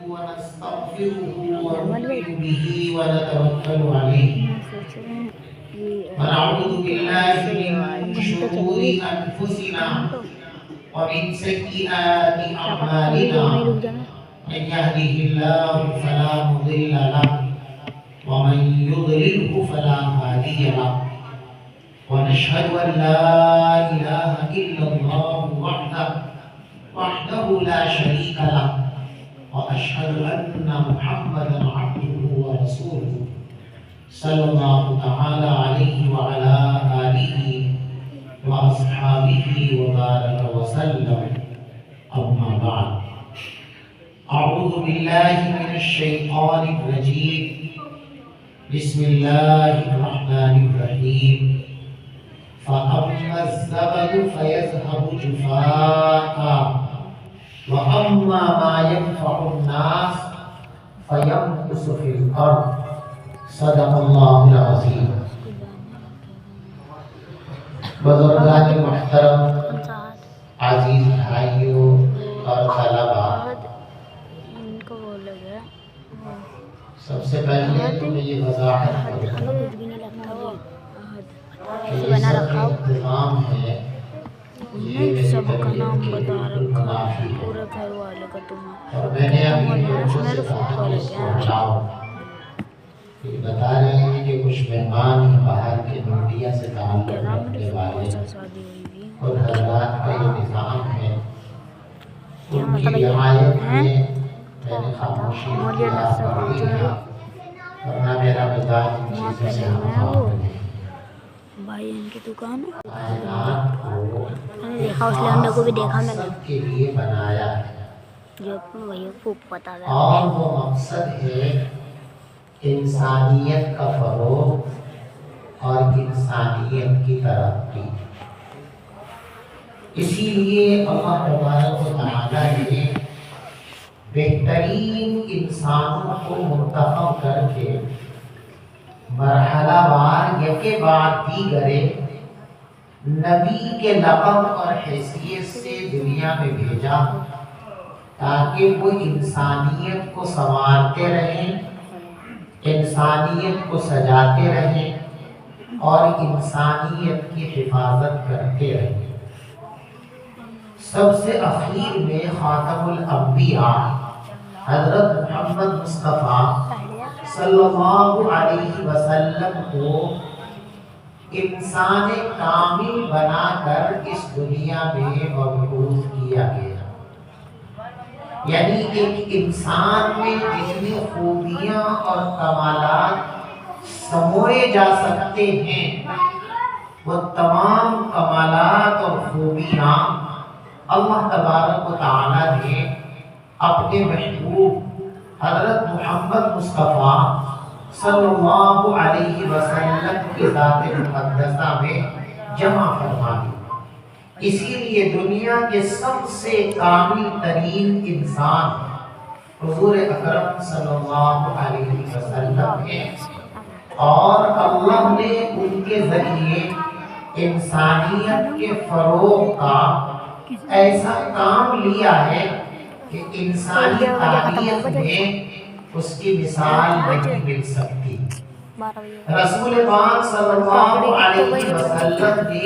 ونستغفره ونؤمن به ونتوكل عليه ونعوذ بالله من شرور أنفسنا ومن سيئات أعمالنا من يهده الله فلا مضل له ومن يضلله فلا هادي له ونشهد أن لا إله إلا الله وحده لا شريك له وأشهد أن محمدا عبده ورسوله صلى الله تعالى عليه وعلى آله وأصحابه وبارك وسلم أما بعد أعوذ بالله من الشيطان الرجيم بسم الله الرحمن الرحيم فأما الزبد فيذهب جفاء وأما ما ينفع الناس فيمكث في الأرض صدق الله العظيم بزرگان محترم، عزیز بھائیوں اور طلباء، سب سے پہلے تو میں یہ وضاحت کروں کہ یہ سب کا انتظام ہے یہ سب کا نام بتا رکھا پورے گھر والے کا تمہیں اور میں نے ابھی لوگوں سے کہا کہ اس کو ہٹاؤ. یہ بتا رہے ہیں کہ کچھ مہمان باہر کے میڈیا سے تعلق رکھنے والے اور حضرات کا یہ نظام ہے ان کی رعایت میں نے خاموشی اختیار کر لی ہے ورنہ میرا مزاج ان چیزوں سے ہمخواب بنے. بھائی ان کی دکان کائنات کو دیکھا اس لینڈر کو بھی دیکھا میں نے سب کے لیے بنایا ہے جو وہی خوب پتا ہے اور وہ مقصد ہے انسانیت کا فروغ اور انسانیت کی ترقی. اسی لیے اللہ تبارک و تعالی نے بہترین انسانوں کو منتخب کر کے مرحلہ وار یکے بعد دیگرے نبی کے لقب اور حیثیت سے دنیا میں بھیجا تاکہ وہ انسانیت کو سنوارتے رہیں، انسانیت کو سجاتے رہیں اور انسانیت کی حفاظت کرتے رہیں. سب سے اخیر میں خاتم الانبیاء حضرت محمد مصطفیٰ صلی اللہ علیہ وسلم کو انسان کامل بنا کر اس دنیا میں مبعوث کیا گیا. یعنی ایک انسان میں جتنی خوبیاں اور کمالات سموئے جا سکتے ہیں وہ تمام کمالات اور خوبیاں اللہ تبارک و تعالی نے اپنے محبوب حضرت محمد مصطفیٰ صلی اللہ علیہ وسلم کی ذات مقدسہ میں جمع فرما دی. اسی لیے دنیا کے سب سے کامل ترین انسان حضور اکرم صلی اللہ علیہ وسلم ہیں اور اللہ نے ان کے ذریعے انسانیت کے فروغ کا ایسا کام لیا ہے کہ انسانی تاریخ میں اس کی مثال نہیں مل سکتی. رسول پاک صلی اللہ علیہ وسلم نے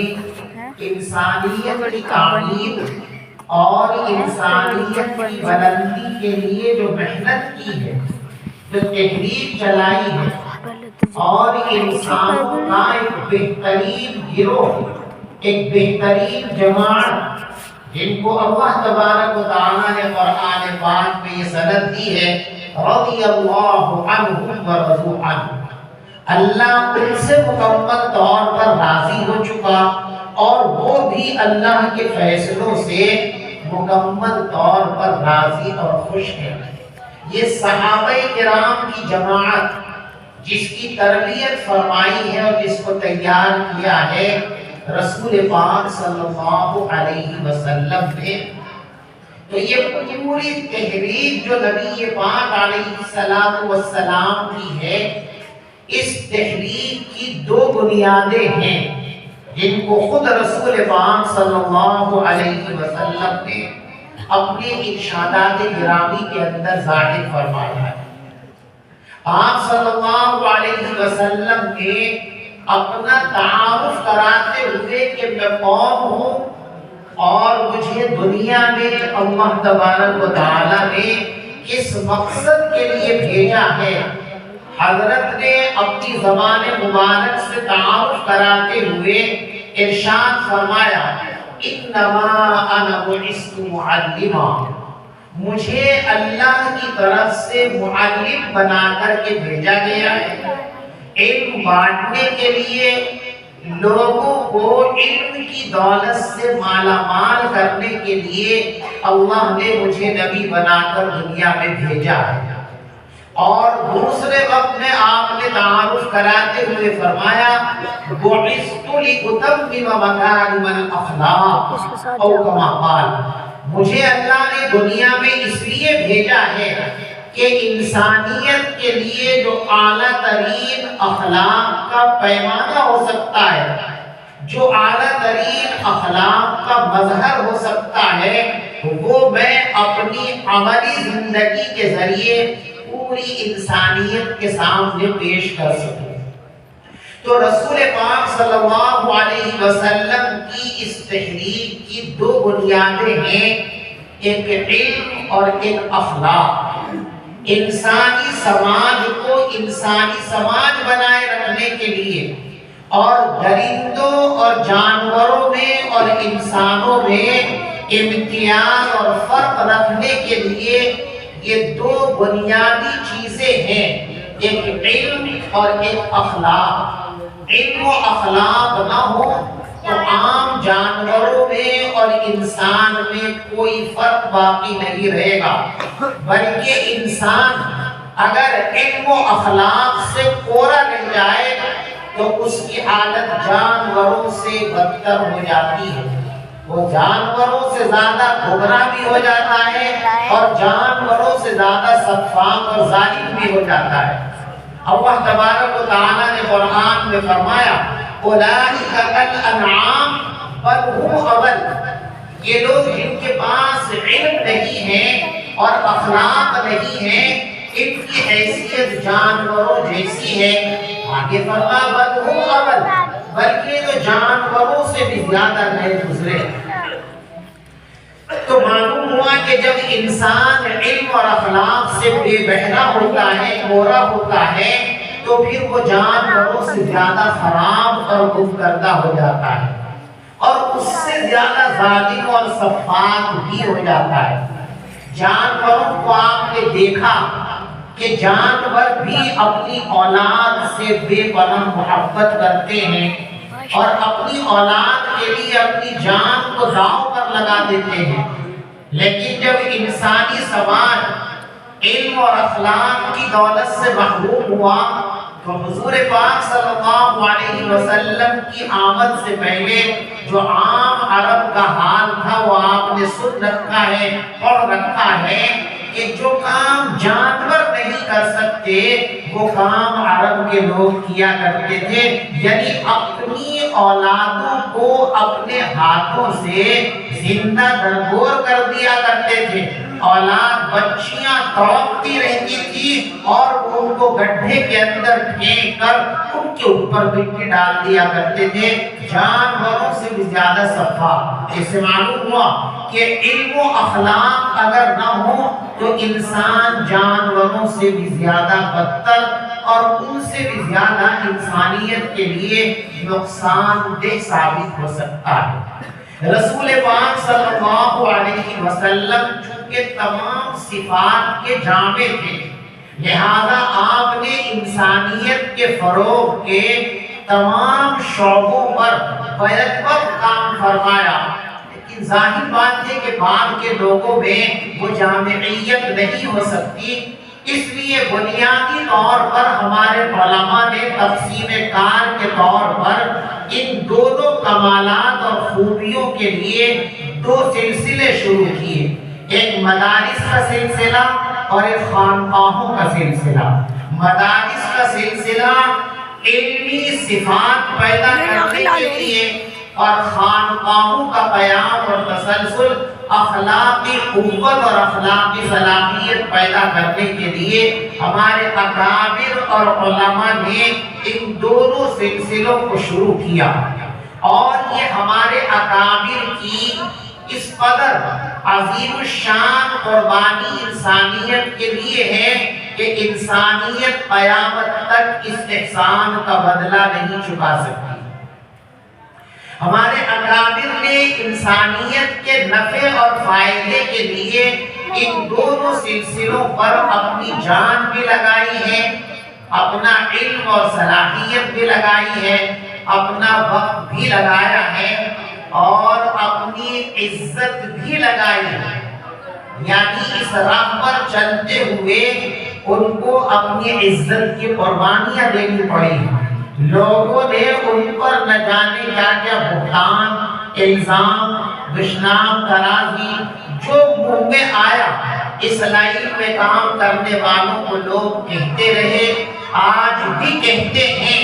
انسانیت کی تعمیر اور انسانیت کی بلندی کے لیے جو محنت کی ہے، جو تحریک چلائی ہے اور انسانوں کا ایک بہترین گروہ، ایک بہترین جماعت جن کو اللہ تبارک و تعالی نے قرآن پاک میں یہ سند دی ہے رضی اللہ عنہم ورضوا عنہ، اللہ ان سے مکمل طور پر راضی ہو چکا اور وہ بھی اللہ کے فیصلوں سے مکمل طور پر راضی اور خوش ہیں. یہ صحابہ کرام کی جماعت جس کی تربیت فرمائی ہے اور جس کو تیار کیا ہے رسول پاک صلی اللہ علیہ وسلم نے، تو یہ پوری تحریک جو نبی پاک علیہ السلام کی ہے، اس تحریک کی دو بنیادیں ہیں جن کو خود رسول پاک صلی اللہ علیہ وسلم نے اپنے ارشادات گرامی کے اندر ظاہر فرمایا ہے۔ آپ صلی اللہ علیہ وسلم نے اپنا تعارف کراتے ہوئے کہ میں کون ہوں اور مجھے دنیا میں اللہ تبارک و تعالیٰ نے کس مقصد کے لیے بھیجا ہے، حضرت نے اپنی زبان مبارک سے تعارف کراتے ہوئے ارشاد فرمایا انما انا بعثت معلما، مجھے اللہ کی طرف سے معلم بنا کر کے بھیجا گیا ہے، علم بانٹنے کے لیے، لوگوں کو علم کی دولت سے مالا مال کرنے کے لیے اللہ نے مجھے نبی بنا کر دنیا میں بھیجا ہے۔ اور دوسرے وقت میں آپ نے تعارف کراتے ہوئے فرمایا بعثت لأتمم مکارم الاخلاق او کما قال، مجھے اللہ نے دنیا میں اس لیے بھیجا ہے کہ انسانیت کے لیے جو اعلیٰ ترین اخلاق کا پیمانہ ہو سکتا ہے، جو اعلیٰ ترین اخلاق کا مظہر ہو سکتا ہے، وہ میں اپنی عملی زندگی کے ذریعے پوری انسانیت کے سامنے پیش کر سکوں۔ تو رسول پاک صلی اللہ علیہ وسلم کی اس تحریک کی دو بنیادیں ہیں، ایک علم اور ایک اخلاق۔ انسانی سماج کو انسانی سماج بنائے رکھنے کے لیے اور درندوں اور جانوروں میں اور انسانوں میں امتیاز اور فرق رکھنے کے لیے یہ دو بنیادی چیزیں ہیں، ایک علم اور ایک اخلاق۔ علم و اخلاق نہ ہو تو عام جانوروں میں اور انسان میں کوئی فرق باقی نہیں رہے گا، بلکہ انسان اگر علم و اخلاق سے کورا رہ جائے تو اس کی حالت جانوروں سے بدتر ہو جاتی ہے، وہ جانوروں سے زیادہ گمراہ بھی ہو جاتا ہے اور جانوروں سے زیادہ صفاق اور ظالم بھی ہو جاتا ہے۔ اللہ تبارک و تعالیٰ نے قرآن میں فرمایا اولئک کالانعام بل هم اضل، یہ لوگ جن کے پاس علم نہیں ہے اور اخلاق نہیں ہے، ان کی حیثیت جانوروں جیسی ہے۔ آگے فرمایا بل هم اضل، بلکہ تو جانوروں سے بھی زیادہ نئے گزرے۔ تو معلوم ہوا کہ جب انسان علم اور اخلاق سے بے بہرا ہوتا ہے، گورا ہوتا ہے، تو پھر وہ جانوروں سے زیادہ خراب اور گمکردہ ہو جاتا ہے اور اس سے زیادہ ظالم اور صفاق بھی ہو جاتا ہے۔ جانوروں کو آپ نے دیکھا کہ جانور بھی اپنی اولاد سے بے پناہ محبت کرتے ہیں اور اپنی اولاد کے لیے اپنی جان کو داؤ پر لگا دیتے ہیں، لیکن جب انسانی سماج علم اور اخلاق کی دولت سے محروم ہوا تو حضور پاک صلی اللہ علیہ وسلم کی آمد سے پہلے جو عام عرب کا حال تھا وہ آپ نے سن رکھا ہے، پڑھ رکھا ہے کہ جو کام جانور نہیں کر سکتے وہ کام عرب کے لوگ کیا کرتے تھے، یعنی اپنی اولادوں کو اپنے ہاتھوں سے زندہ درگور کر دیا کرتے تھے۔ اولاد بچیاں تڑپتی رہتی تھی اور وہ ان کو گڈھے کے اندر پھینک کر ان کے اوپر مٹی ڈال دیا کرتے تھے، جانوروں سے بھی زیادہ صفا۔ اس سے معلوم ہوا کہ علم و اخلاق اگر نہ ہو تو انسان جانوروں سے بھی زیادہ بدتر اور ان سے بھی زیادہ انسانیت کے لیے نقصان دہ ثابت ہو سکتا ہے۔ رسول پاک صلی اللہ علیہ وسلم چونکہ تمام صفات کے جامع تھے، لہذا آپ نے انسانیت کے فروغ کے تمام شعبوں پر بیک وقت کام فرمایا، لیکن ظاہر بات ہے کہ بعد کے لوگوں میں وہ جامعیت نہیں ہو سکتی، اس لیے بنیادی طور پر ہمارے علماء نے تقسیم کار کے طور پر ان دونوں کمالات اور خوبیوں کے لیے دو سلسلے شروع کیے، ایک مدارس کا سلسلہ اور ایک خانقاہوں کا سلسلہ۔ مدارس کا سلسلہ علمی صفات پیدا کرنے کے لیے اور خانقاہوں کا قیام اور تسلسل اخلاقی قوت اور اخلاقی صلاحیت پیدا کرنے کے لیے ہمارے اکابر اور علماء نے ان دونوں سلسلوں کو شروع کیا، اور یہ ہمارے اکابر کی اس قدر عظیم الشان قربانی انسانیت کے لیے ہے کہ انسانیت قیامت تک اس احسان کا بدلہ نہیں چکا سکتی۔ ہمارے اکابر نے انسانیت کے نفع اور فائدے کے لیے ان دونوں سلسلوں پر اپنی جان بھی لگائی ہے، اپنا علم اور صلاحیت بھی لگائی ہے، اپنا وقت بھی لگایا ہے، اور اپنی عزت بھی لگائی ہے۔ یعنی اس راہ پر چلتے ہوئے ان کو اپنی عزت کی قربانیاں دینی پڑی۔ لوگوں نے ان پر نہ جانے کیا کیا بہتان، الزام، دشنام ترازی جو منہ میں آیا اس لائن میں کام کرنے والوں کو لوگ کہتے رہے، آج بھی کہتے ہیں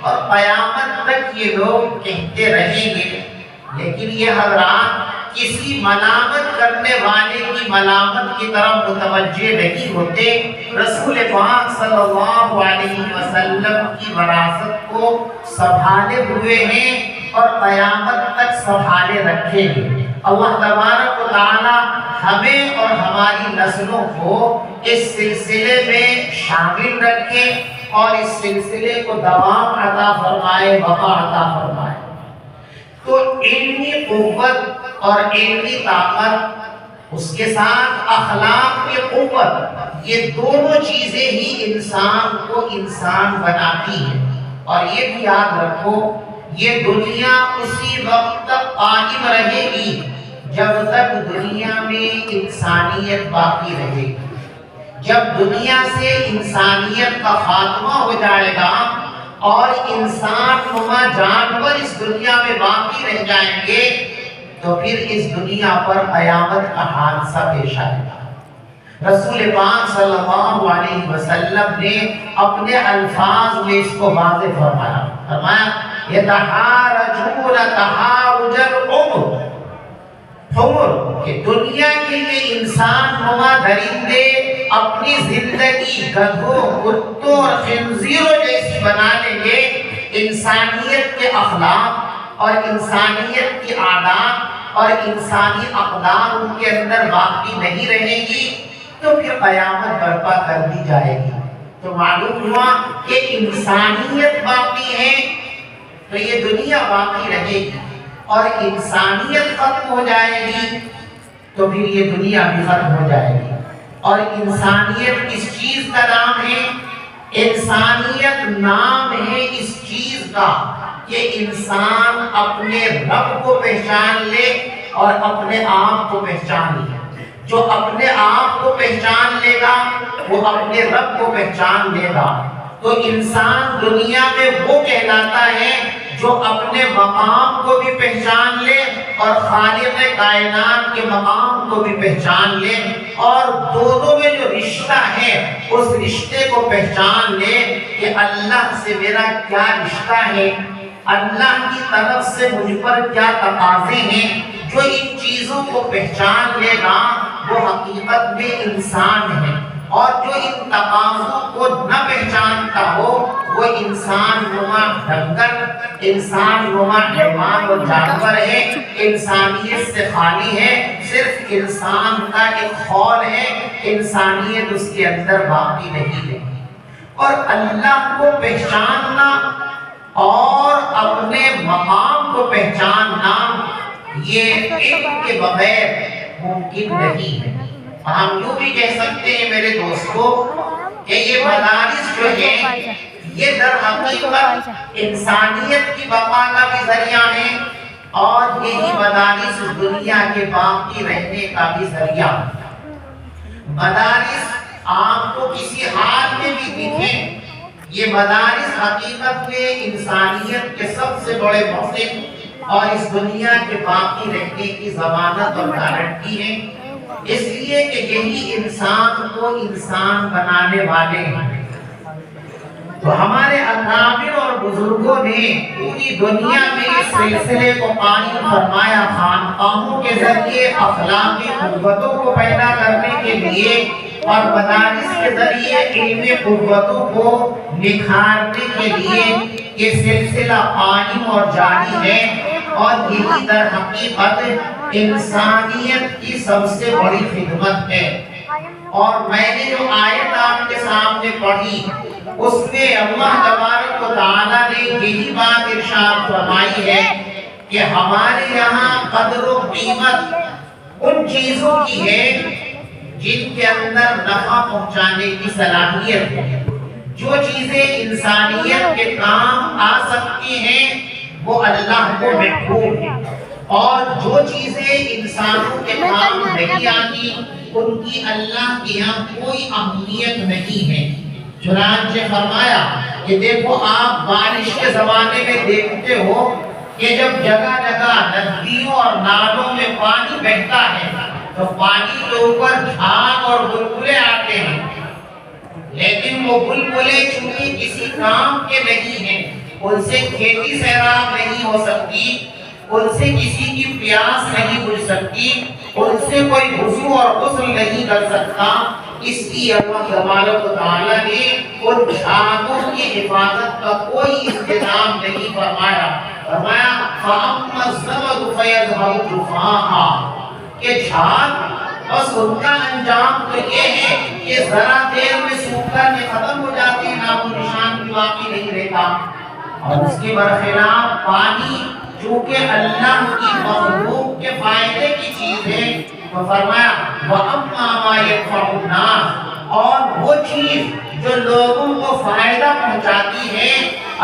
اور قیامت تک یہ لوگ کہتے رہیں گے۔ لیکن یہ حضرات کسی ملامت کرنے والے کی ملامت کی طرف متوجہ نہیں ہوتے، رسول پاک صلی اللہ علیہ وسلم کی وراثت کو سنبھالے ہوئے ہیں اور قیامت تک سنبھالے رکھیں گے۔ اللہ تبارک و تعالی ہمیں اور ہماری نسلوں کو اس سلسلے میں شامل رکھے اور اس سلسلے کو دوام عطا فرمائے، بقا عطا فرمائے۔ تو علمی قوت اور علمی طاقت، اس کے ساتھ اخلاق کی قوت، یہ دونوں چیزیں ہی انسان کو انسان بناتی ہیں۔ اور یہ بھی یاد رکھو، یہ دنیا اسی وقت تک قائم رہے گی جب تک دنیا میں انسانیت باقی رہے گی۔ جب دنیا سے انسانیت کا خاتمہ ہو جائے گا اور انسان نما جانور اس دنیا میں باقی رہ جائیں گے تو پھر اس دنیا پر قیامت کا حادثہ پیش آئے گا۔ رسول پاک صلی اللہ علیہ وسلم نے اپنے الفاظ میں اس کو واضح فرمایا، یتحارجون تحارج العمر، کہ دنیا کے یہ انسان نما درندے اپنی زندگی گدھوں، کتوں اور خنزیروں جیسی بنا لیں گے، انسانیت کے اخلاق اور انسانیت کی عادات اور انسانی اقدار ان کے اندر باقی نہیں رہیں گی، تو پھر قیامت برپا کر دی جائے گی۔ تو معلوم ہوا کہ انسانیت باقی ہے تو یہ دنیا باقی رہے گی، اور انسانیت ختم ہو جائے گی تو پھر یہ دنیا بھی ختم ہو جائے گی۔ اور انسانیت کس چیز کا نام ہے؟ انسانیت نام ہے اس چیز کا کہ انسان اپنے رب کو پہچان لے اور اپنے آپ کو پہچان لے۔ جو اپنے آپ کو پہچان لے گا وہ اپنے رب کو پہچان لے گا۔ تو انسان دنیا میں وہ کہلاتا ہے جو اپنے مقام کو بھی پہچان لے اور خالق کائنات کے مقام کو بھی پہچان لے، اور دونوں میں جو رشتہ ہے اس رشتے کو پہچان لے کہ اللہ سے میرا کیا رشتہ ہے، اللہ کی طرف سے مجھ پر کیا تقاضے ہیں۔ جو ان چیزوں کو پہچان لے گا وہ حقیقت میں انسان ہے، اور جو ان تقاضوں کو نہ پہچانتا ہو وہ انسان نما ڈنگر، انسان نما حیوان اور جانور ہے، انسانیت سے خالی ہے، صرف انسان کا ایک خول ہے، انسانیت اس کے اندر باقی نہیں ہے۔ اور اللہ کو پہچاننا اور اپنے مقام کو پہچاننا یہ علم کے بغیر ممکن نہیں ہے۔ ہم یوں بھی کہہ سکتے ہیں میرے دوستو کہ یہ مدارس جو ہیں یہ در حقیقت انسانیت کی بقا کا بھی ذریعہ ہے، اور یہی مدارس دنیا کے باقی رہنے کا بھی ذریعہ۔ مدارس آپ کو کسی حال میں بھی دکھیں، یہ مدارس حقیقت میں انسانیت کے سب سے بڑے محسن اور اس دنیا کے باقی رہنے کی ضمانت اور گارنٹی ہے، اس لیے کہ یہی انسان کو انسان بنانے والے ہیں۔ تو ہمارے اکابر اور بزرگوں نے پوری دنیا میں اس سلسلے کو قائم فرمایا، خانقاہوں کے ذریعے اخلاقی قوتوں کو پیدا کرنے کے لیے اور مدارس کے ذریعے علمی قوتوں کو نکھارنے کے لیے یہ سلسلہ قائم اور جاری ہے، اور یہی در حقیقت انسانیت کی سب سے بڑی خدمت ہے۔ اور میں نے جو آیت آپ کے سامنے پڑھی اس میں اللہ تبارک و تعالیٰ نے یہی بات ارشاد فرمائی ہے کہ ہمارے یہاں قدر و قیمت ان چیزوں کی ہے جن کے اندر نفع پہنچانے کی صلاحیت ہے۔ جو چیزیں انسانیت کے کام آ سکتی ہیں وہ اللہ کو محبوب ہے، اور جو چیزیں انسانوں کے کام نہیں آتی ان کی اللہ کے یہاں کوئی اہمیت نہیں ہے۔ چنانچہ فرمایا کہ دیکھو آپ بارش کے زمانے میں دیکھتے ہو کہ جب جگہ جگہ ندیوں اور نالوں میں پانی بہتا ہے تو پانی کے اوپر جھاگ اور بلبلے آتے ہیں، لیکن وہ بلبلے چونکہ کسی کام کے نہیں ہیں، ان سے کھیتی سیراب نہیں ہو سکتی، ان سے کسی کی پیاس نہیں بجھ سکتی، ان سے کوئی وضو اور غسل نہیں کر سکتا، اس لیے اللہ تبارک و تعالیٰ نے ان جھاگوں کی حفاظت کا کوئی انتظام نہیں فرمایا۔ فرمایا فَأَمَّا الزَّبَدُ فَيَذْهَبُ جُفَاءً، کہ جھاگ بس ان کا انجام تو یہ ہے کہ ذرا دیر میں سوکھ کر کے ختم ہو جاتے ہیں، نام و نشان بھی باقی نہیں رہتا۔ اور اس کے برخلاف پانی چونکہ اللہ کی مخلوق کے فائدے کی چیز ہے، تو فرمایا وَأَمَّا مَا يَنفَعُ النَّاسَ، اور وہ چیز جو لوگوں کو فائدہ پہنچاتی ہے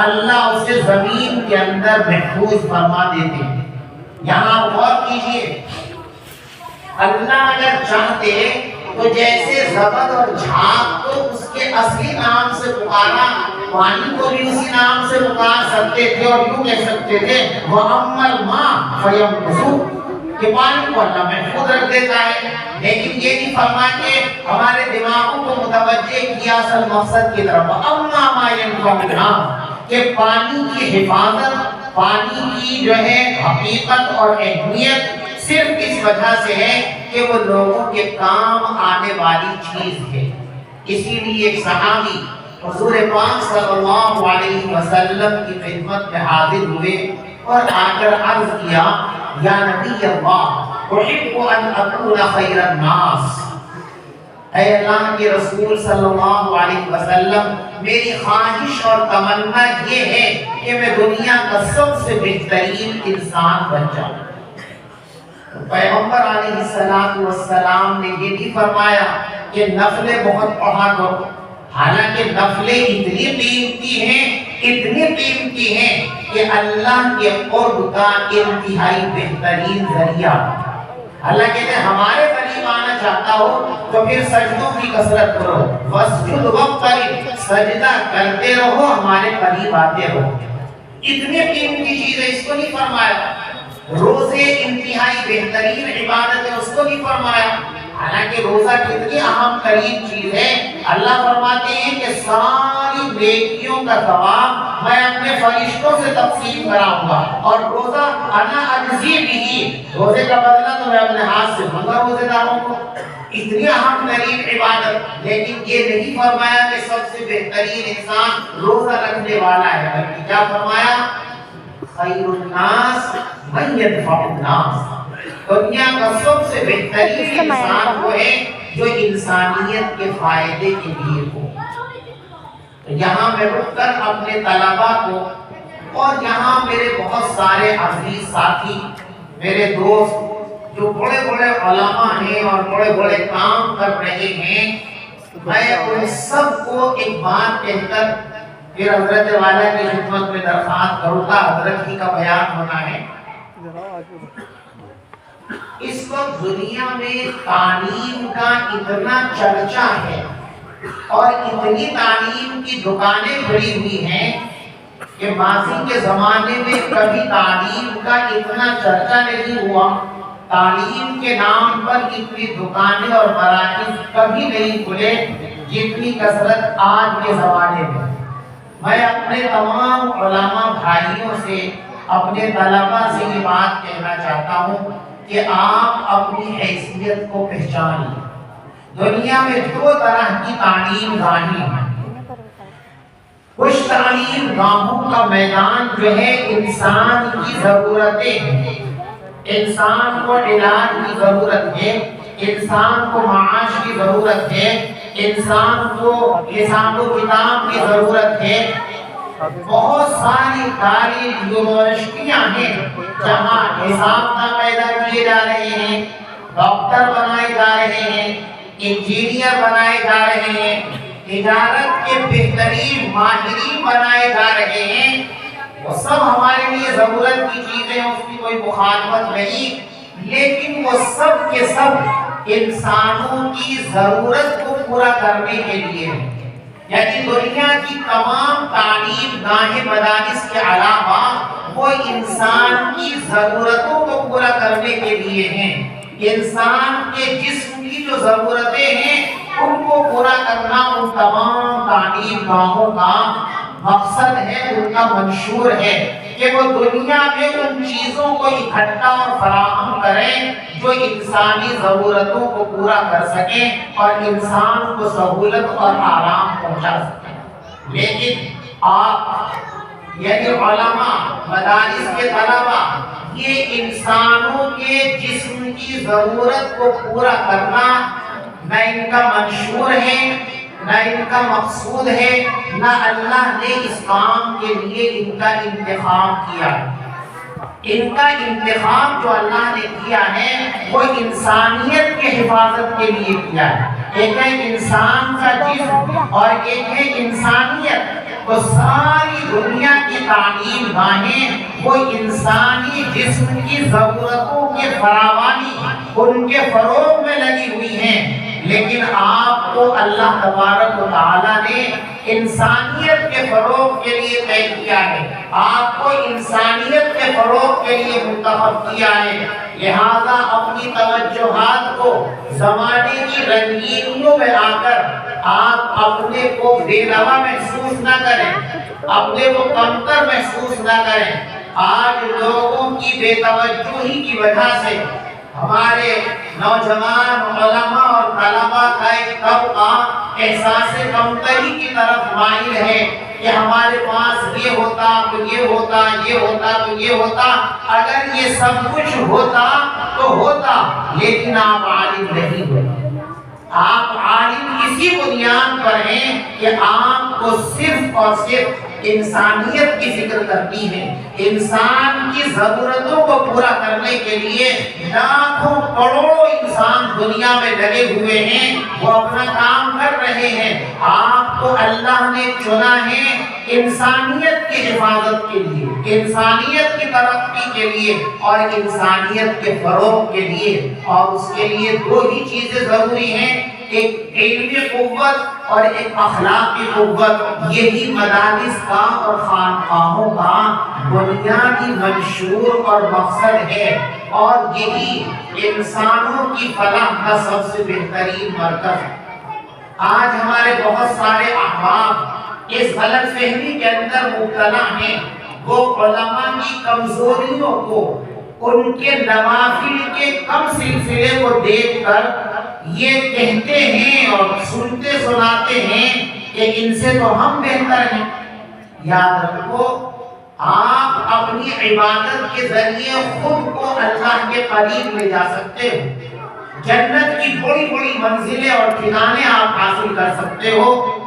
اللہ اسے زمین کے اندر محفوظ فرما دیتے ہیں۔ یہاں غور کیجئے، اللہ اگر چاہتے تو جیسے زبد اور جھاگ کو اس کے اصلی نام سے پکارا، پانی کو بھی اسی نام سے پکار سکتے تھے اور یوں کہہ سکتے تھے وَأَمَّا الْمَاءُ فَيَنْبُسُ، کہ پانی کو اللہ محفوظ رکھ دیتا ہے۔ لیکن یہ نہیں فرما کہ ہمارے دماغوں کو متوجہ کیا اصل مقصد کی طرف، وَأَمَّا مَا يَنْفَعُ النَّاسَ، کہ پانی کی حفاظت، پانی کی جو ہے حقیقت اور اہمیت صرف اس وجہ سے ہے کہ وہ لوگوں کے کام آنے والی چیز ہے۔ اسی لیے ایک صحابی حضور پاک صلی اللہ علیہ وسلم کی خدمت میں حاضر ہوئے اور آ کر عرض کیا یا نبی اللہ احب ان اکون خیر الناس، اے اللہ کے رسول صلی اللہ علیہ وسلم میری خواہش اور تمنا یہ ہے کہ میں دنیا کا سب سے بہترین انسان بن جاؤں۔ پیغمبر علیہ السلام نے یہ بھی فرمایا کہ نفلیں بہت پڑھا کرو، حالانکہ نفلیں اتنی قیمتی ہیں کہ اللہ کے قرب کا انتہائی بہترین ذریعہ۔ اللہ کہتے ہیں ہمارے قریب آنا چاہتا ہو تو پھر سجدوں کی کثرت کرو، واسجد واقترب، سجدہ کرتے رہو، ہمارے قریب آتے رہو۔ اتنی قیمتی چیز ہے، اس کو نہیں فرمایا۔ روزے انتہائی بہترین عبادت ہے، اس کو نہیں فرمایا۔ حالانکہ روزہ کتنی اہم ترین چیز ہے، اللہ فرماتے ہیں کہ ساری نیکیوں کا ثواب میں اپنے فرشتوں سے تقسیم کراؤں گا، اور روزہ انا اجزی بھی، روزے کا بدلہ تو میں اپنے ہاتھ سے دوں گا روزے داروں کو۔ اتنی اہم ترین عبادت، لیکن یہ نہیں فرمایا کہ سب سے بہترین انسان روزہ رکھنے والا ہے، بلکہ کیا فرمایا خیر الناس من ينفع الناس، دنیا کا سب سے بہترین انسان وہ ہے جو انسانیت کے فائدے کے لیے ہو۔ یہاں میں رک کر اپنے طلباء کو اور یہاں میرے بہت سارے عزیز ساتھی، میرے دوست جو بڑے بڑے علماء ہیں اور بڑے بڑے کام کر رہے ہیں، میں ان سب کو ایک بات کہہ کر پھر حضرت والا کی خدمت میں درخواست کروں گا، حضرت ہی کا بیان ہونا ہے۔ اس وقت دنیا میں تعلیم کا اتنا چرچا ہے اور اتنی تعلیم کی دکانیں کھڑی ہوئی ہیں کہ ماضی کے زمانے میں کبھی تعلیم کا اتنا چرچا نہیں ہوا، تعلیم کے نام پر اتنی دکانیں اور مراکز کبھی نہیں کھلے جتنی کثرت آج کے زمانے میں۔ میں اپنے تمام علماء بھائیوں سے، اپنے طلباء سے یہ بات کہنا چاہتا ہوں کہ آپ اپنی حیثیت کو پہچانیں۔ دنیا میں دو طرح کی تعلیم گاہیں ہیں۔ کچھ تعلیم گاہوں کا میدان جو ہے انسان کی ضرورتیں ہیں، انسان کو علاج کی ضرورت ہے، انسان کو معاش کی ضرورت ہے، انسان کو حساب و کتاب کی ضرورت ہے۔ بہت ساری تعلیم یونیورسٹیاں ہیں جہاں حساب پیدا کیے جا رہے ہیں، ڈاکٹر بنائے جا رہے ہیں، انجینئر بنائے جا رہے ہیں، تجارت کے بہترین ماہرین بنائے جا رہے ہیں۔ وہ سب ہمارے لیے ضرورت کی چیزیں ہیں، اس کی کوئی مخالفت نہیں، لیکن وہ سب کے سب انسانوں کی ضرورت کو پورا کرنے کے لیے ہیں۔ یعنی دنیا کی تمام تعلیم گاہیں مدارس کے علاوہ وہ انسان کی ضرورتوں کو پورا کرنے کے لیے ہیں۔ انسان کے جسم کی جو ضرورتیں ہیں ان کو پورا کرنا ان تمام تعلیم گاہوں کا مقصد ہے، ان کا منشور ہے کہ وہ دنیا میں ان چیزوں کو اکٹھا اور فراہم کریں جو انسانی ضرورتوں کو پورا کر سکیں اور انسان کو سہولت اور آرام پہنچا سکیں۔ لیکن آپ یعنی علماء، مدارس کے طلباء، یہ انسانوں کے جسم کی ضرورت کو پورا کرنا نہ ان کا منشور ہے، نہ ان کا مقصود ہے، نہ اللہ نے اس کام کے لیے ان کا انتخاب کیا۔ ان کا انتخاب جو اللہ نے کیا ہے وہ انسانیت کی حفاظت کے لیے کیا ہے۔ ایک ہے انسان کا جسم اور ایک ہے انسانیت۔ تو ساری دنیا کی تعلیم گاہیں وہ انسانی جسم کی ضرورتوں کے فراوانی، ان کے فروغ میں لگی ہوئی ہیں۔ لیکن آپ کو اللہ تبارک و تعالیٰ نے انسانیت کے فروغ کے لیے طے کیا ہے، آپ کو انسانیت کے فروغ کے لیے منتخب کیا ہے۔ لہذا اپنی توجہات کو زمانے کی رنگینیوں میں آ کر آپ اپنے کو بے نوا محسوس نہ کریں، اپنے کو کمتر محسوس نہ کریں۔ آج لوگوں کی بے توجہی کی وجہ سے ہمارے نوجوان علماء اور طلباء کا ایک طبقہ احساس کمتری کی طرف مائل ہے کہ ہمارے پاس یہ ہوتا تو یہ ہوتا، یہ ہوتا تو یہ ہوتا، اگر یہ سب کچھ ہوتا تو ہوتا، لیکن آپ عالم نہیں ہوتے۔ آپ عالم اسی بنیاد پر ہیں کہ آپ کو صرف اور صرف انسانیت کی فکر کرنی ہے۔ انسان کی ضرورتوں کو پورا کرنے کے لیے لاکھوں کروڑوں انسان دنیا میں لگے ہوئے ہیں، وہ اپنا کام کر رہے ہیں۔ آپ کو اللہ نے چنا ہے انسانیت کی حفاظت کے لیے، انسانیت کی ترقی کے لیے اور انسانیت کے فروغ کے لیے، اور اس کے لیے دو ہی چیزیں ضروری ہیں، ایک علمی قوت اور ایک اخلاقی قوت۔ یہی مدارس کا اور خانقاہوں کا بنیادی منشور اور مقصد ہے، اور یہی انسانوں کی فلاح کا سب سے بہترین مرکز ہے۔ آج ہمارے بہت سارے احباب اس غلط فہمی کے اندر مبتلا ہیں، وہ علماء کی کمزوریوں کو، ان کے نوافل کے کم سلسلے کو دیکھ کر یہ کہتے ہیں اور سنتے سناتے ہیں کہ ان سے تو ہم بہتر ہیں۔ یاد رکھو، آپ اپنی عبادت کے ذریعے خود کو اللہ کے قریب لے جا سکتے ہو، جنت کی بڑی بڑی منزلیں اور ٹھکانے آپ حاصل کر سکتے ہو،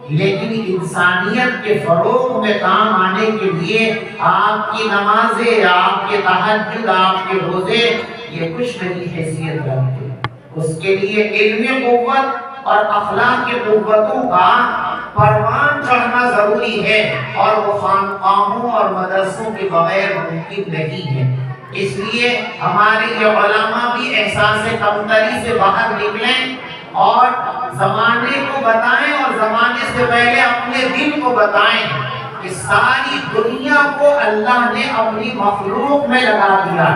لیکن انسانیت کے فروغ میں کام آنے کے لیے آپ کی نمازیں، آپ کے تہجد، آپ کے روزے یہ کچھ نہیں حیثیت رکھتے۔ اس کے لیے علمی قوت اور اخلاقی قوتوں کا پروان چڑھنا ضروری ہے، اور وہ خانقاہوں اور مدرسوں کے بغیر ممکن نہیں ہے۔ اس لیے ہمارے یہ علماء بھی احساس کمتری سے باہر نکلیں اور زمانے کو بتائیں، اور زمانے سے پہلے اپنے دل کو بتائیں کہ ساری دنیا کو اللہ نے اپنی مخلوق میں لگا دیا،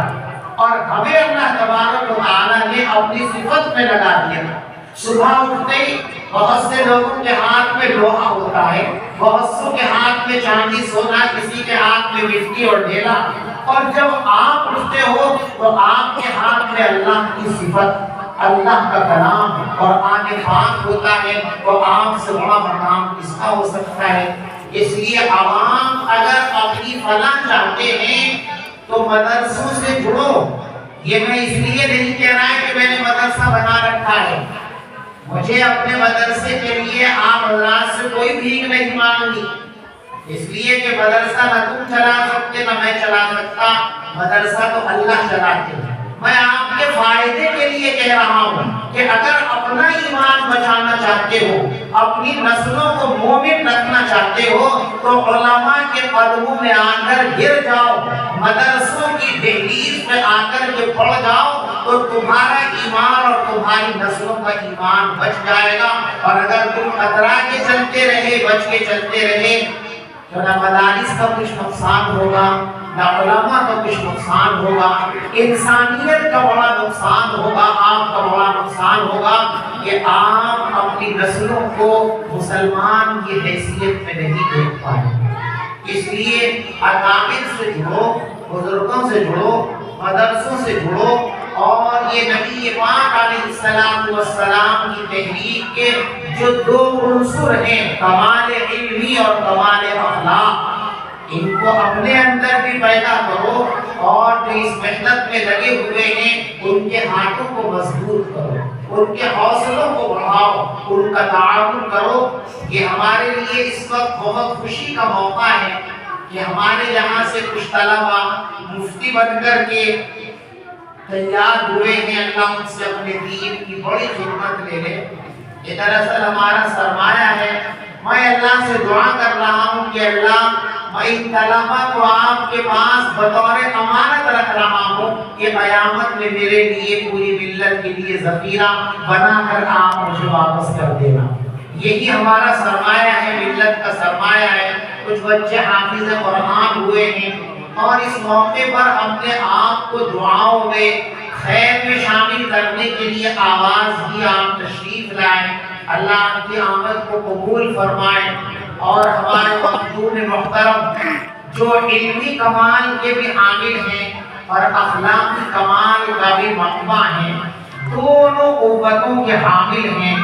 اور ہمیں اللہ تبارک و تعالیٰ نے اپنی صفت میں لگا دیا۔ صبح اٹھتے ہی بہت سے لوگوں کے ہاتھ میں لوہا ہوتا ہے، بہت سو کے ہاتھ میں چاندی سونا، کسی کے ہاتھ میں مٹی اور ڈھیلا، اور جب آپ اٹھتے ہو تو آپ کے ہاتھ میں اللہ کی صفت، اللہ کا کلام اور آنے پاک ہوتا ہے، تو آپ سے بڑا مقام کس کا ہو سکتا ہے؟ اس لیے عوام اگر اپنی فلاح چاہتے ہیں تو مدرسوں سے جڑو۔ یہ میں اس لیے نہیں کہہ رہا ہے کہ میں نے مدرسہ بنا رکھا ہے، مجھے اپنے مدرسے کے لیے آپ حضرات سے کوئی بھیک نہیں مانگی، اس لیے کہ مدرسہ نہ تم چلا سکتے نہ میں چلا سکتا، مدرسہ تو اللہ چلاتے ہیں۔ میں آپ کے فائدے کے لیے کہہ رہا ہوں کہ اگر اپنا ایمان بچانا چاہتے ہو، اپنی نسلوں کو مومن رکھنا چاہتے ہو، تو علماء کے قدموں میں آ کر گر جاؤ، مدرسوں کی دہلیز میں آ کر کے پڑ جاؤ، تو تمہارا ایمان اور تمہاری نسلوں کا ایمان بچ جائے گا۔ اور اگر تم کترا کے چلتے رہے، بچ کے چلتے رہے، تو نہ مدارس کا کچھ نقصان ہوگا، نہ علماء کا کچھ نقصان ہوگا، انسانیت کا بڑا نقصان ہوگا، آپ کا بڑا نقصان ہوگا کہ آپ اپنی نسلوں کو مسلمان کی حیثیت میں نہیں دیکھ پائیں گے۔ اس لیے اکابر سے جڑو، بزرگوں سے جڑو، مدرسوں سے جڑو، اور یہ نبی پاک علیہ السلام کی تحریک کے جو دو عنصر ہیں، کمال علمی اور کمال اخلاق، ان کو اپنے اندر بھی پیدا کرو، اور جو اس محنت میں لگے ہوئے ہیں ان کے ہاتھوں کو مضبوط کرو، ان کے حوصلوں کو بڑھاؤ، ان کا تعاون کرو۔ یہ ہمارے لیے اس وقت بہت خوشی کا موقع ہے کہ ہمارے یہاں سے کچھ طلبہ مفتی بن کر کے تیار ہوئے ہیں، اللہ ان سے اپنے دین کی بڑی خدمت لے لے۔ یہ دراصل ہمارا سرمایہ ہے۔ میں اللہ سے دعا کر رہا ہوں کہ اللہ، میں ان طلبہ کو آپ کے پاس بطور امانت رکھ رہا ہوں کہ قیامت میں میرے لیے، پوری ملت کے لیے ذخیرہ بنا کر آپ مجھے واپس کر دینا۔ یہی ہمارا سرمایہ ہے، ملت کا سرمایہ ہے۔ کچھ بچے حافظ قرآن ہوئے ہیں، اور اس موقع پر ہم نے آپ کو دعاؤں میں، خیر میں شامل کرنے کے لیے آواز دی، آپ تشریف لائے۔ اللہ آپ کی آمد کو قبول فرمائے، اور ہمارے مخدوم محترم جو علمی کمال کے بھی عامل ہیں اور اخلاقی کمال کا بھی مقبہ ہیں، دونوں قوتوں کے حامل ہیں،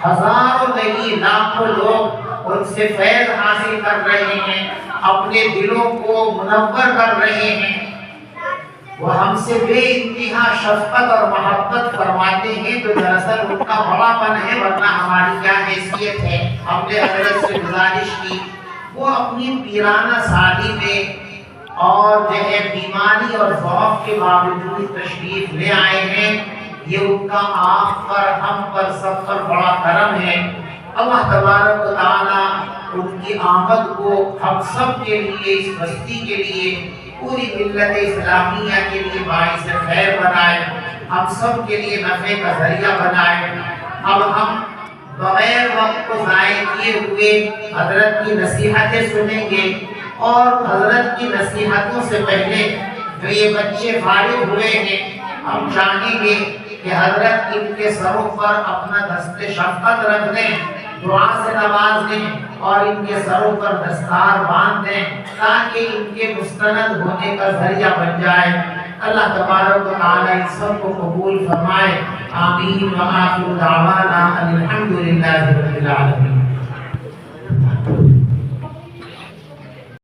ہزاروں نہیں لاکھوں لوگ ان سے فیض حاصل کر رہے ہیں، اپنے دلوں کو منور کر رہے ہیں۔ وہ ہم سے بے انتہا شفقت اور محبت فرماتے ہیں، تو دراصل ان کا بڑا پن ہے، ورنہ ہماری کیا حیثیت ہے۔ ہم نے حضرت سے گزارش کی، وہ اپنی پیرانہ سالی میں اور جو ہے بیماری اور ضعف کے باوجود تشریف لے آئے ہیں۔ یہ ان کا آپ پر، ہم پر، سب پر بڑا کرم ہے۔ اللہ تبارک و تعالی ان کی آمد کو ہم سب کے لیے، اس بستی کے لیے، پوری ملت اسلامیہ کے لیے باعث خیر بنائے، ہم سب کے لیے نفع کا ذریعہ بنائے۔ اب ہم بغیر وقت کو ضائع کیے ہوئے حضرت کی نصیحتیں سنیں گے، اور حضرت کی نصیحتوں سے پہلے جو یہ بچے فارغ ہوئے ہیں، ہم چاہیں گے کہ حضرت ان کے سروں پر اپنا دست شفقت رکھ دیں، دعا سے نواز دیں، اور ان کے سروں پر دستار باندھ دیں، تاکہ ان کے مستند ہونے کا ذریعہ بن جائے۔ اللہ تبارک و تعالی ان سب کو قبول فرمائے۔ آمین۔ وآخر دعوانا الحمدللہ رب العالمین۔